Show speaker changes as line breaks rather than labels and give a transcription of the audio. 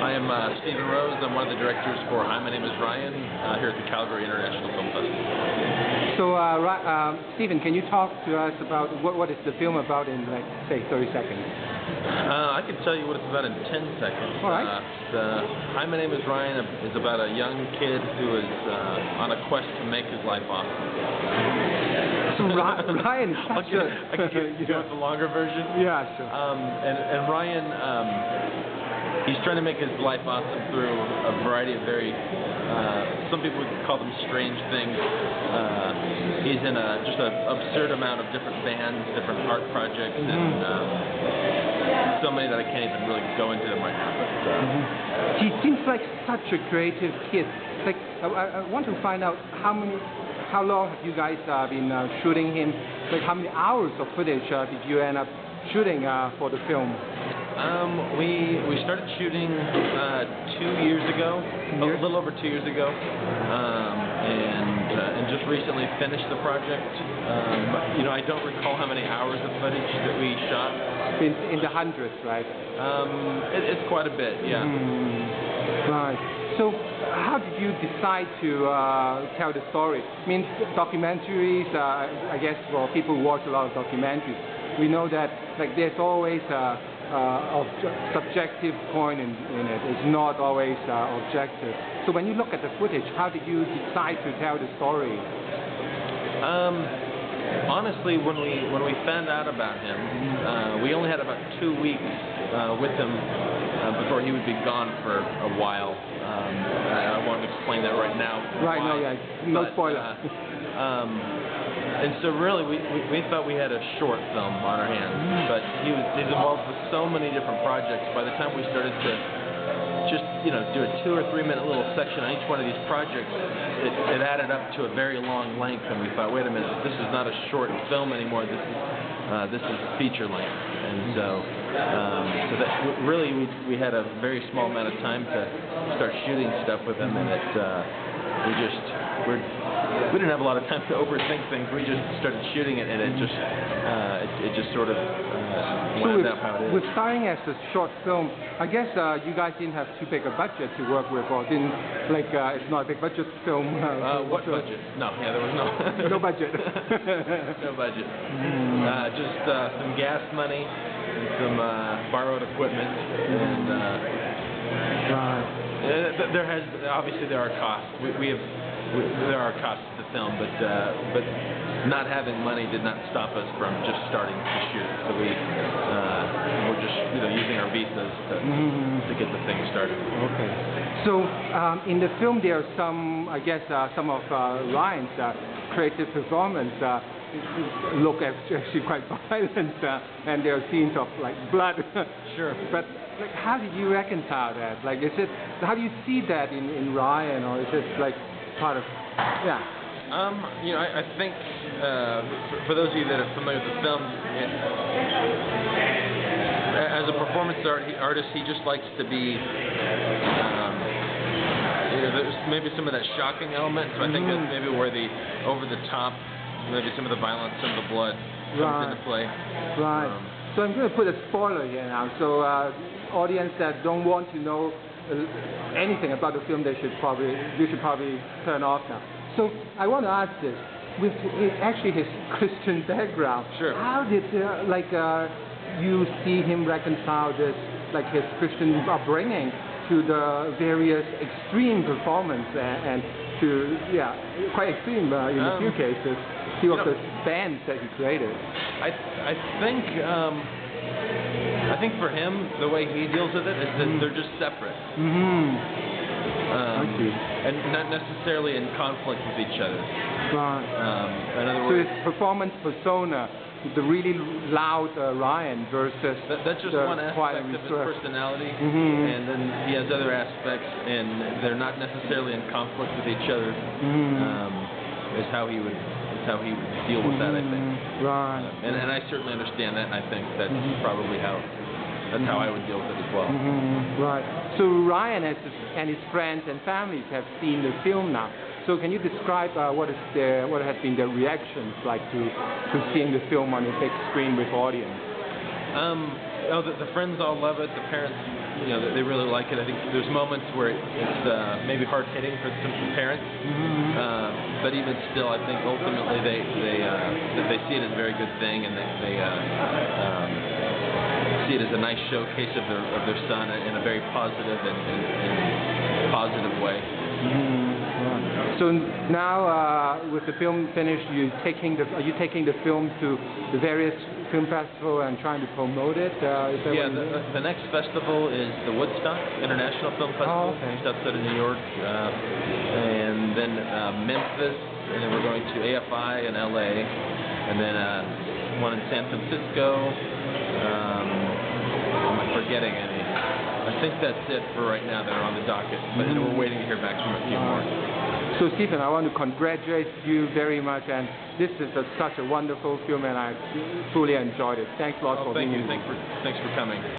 I am Stephen Rose. I'm one of the directors for Hi, My Name is Ryan here at the Calgary International Film Festival.
So, Stephen, can you talk to us about what is the film about in, like, say, 30 seconds?
I can tell you what it's about in 10 seconds.
All right.
Hi, My Name is Ryan is about a young kid who is on a quest to make his life awesome.
So Ryan is such
I can give you the longer version.
Yeah, sure.
And Ryan, he's trying to make his life awesome through a variety of some people would call them strange things. He's in just an absurd amount of different bands, different art projects, and so many that I can't even really go into them right now. But,
he seems like such a creative kid. Like, I want to find out how long have you guys been shooting him? Like, how many hours of footage did you end up shooting for the film?
We started shooting 2 years ago, a little over 2 years ago, and just recently finished the project. I don't recall how many hours of footage that we shot.
In the hundreds, right?
It's quite a bit, yeah.
Right. So, how did you decide to tell the story? I mean, documentaries, I guess for people who watch a lot of documentaries, we know that there's always a subjective point in it. It's not always objective. So when you look at the footage, how did you decide to tell the story?
Honestly, when we found out about him, we only had about 2 weeks with him before he would be gone for a while. I won't explain that right now.
Right, no spoiler.
And so really, we thought we had a short film on our hands, but he's involved with so many different projects. By the time we started to just do a 2 or 3 minute little section on each one of these projects, it added up to a very long length, and we thought, wait a minute, this is not a short film anymore. This is feature length, and so that really we had a very small amount of time to start shooting stuff with him, and we didn't have a lot of time to overthink things. We just started shooting it, and it just sort of wound up how it is.
With starting as a short film, I guess you guys didn't have too big a budget to work with, or didn't it's not a big budget film.
What budget? No, there was no
no budget.
No budget. Just some gas money and some borrowed equipment, and obviously there are costs. There are costs to film, but not having money did not stop us from just starting to shoot. So we're just using our visas to get the thing started.
Okay. So in the film there are some of Ryan's creative performance look actually quite violent, and there are scenes of blood.
Sure.
But how did you reconcile that? How do you see that in Ryan, or is it part of, yeah?
I think for those of you that are familiar with the film, as a performance artist, he just likes to be. There's maybe some of that shocking element. So I think that's maybe where the over the top, maybe some of the violence, some of the blood comes into play.
Right. So I'm going to put a spoiler here now. So audience that don't want to know anything about the film, you should probably turn off now. So I want to ask this: with his Christian background,
sure.
How did you see him reconcile this, his Christian upbringing, to the various extreme performance and to quite extreme in a few cases, few of the bands that he created?
I think for him, the way he deals with it is that they're just separate.
I see.
And not necessarily in conflict with each other.
Right.
In other words,
so his performance persona, the really loud Ryan versus
that's just one aspect of his personality, and then he has other aspects, and they're not necessarily in conflict with each other. Is how he would deal with that, I think.
Right.
And I certainly understand that, and I think that's probably how I would deal with it as well.
Right. So Ryan and his friends and families have seen the film now. So can you describe what has been their reactions like to seeing the film on a big screen with audience?
The friends all love it. The parents they really like it. I think there's moments where it's maybe hard hitting for some parents, but even still, I think ultimately they see it as a very good thing, and they see it as a nice showcase of their son in a very positive and positive way.
So now, with the film finished, are you taking the film to the various film festivals and trying to promote it?
Yeah, the next festival is the Woodstock International Film Festival, just outside of New York, and then Memphis, and then we're going to AFI in LA, and then one in San Francisco. Am I forgetting any? I think that's it for right now that are on the docket, but we're waiting to hear back from a few more.
So Stephen, I want to congratulate you very much, and this is such a wonderful film, and I truly enjoyed it. Thanks a lot for being here.
Thanks for coming.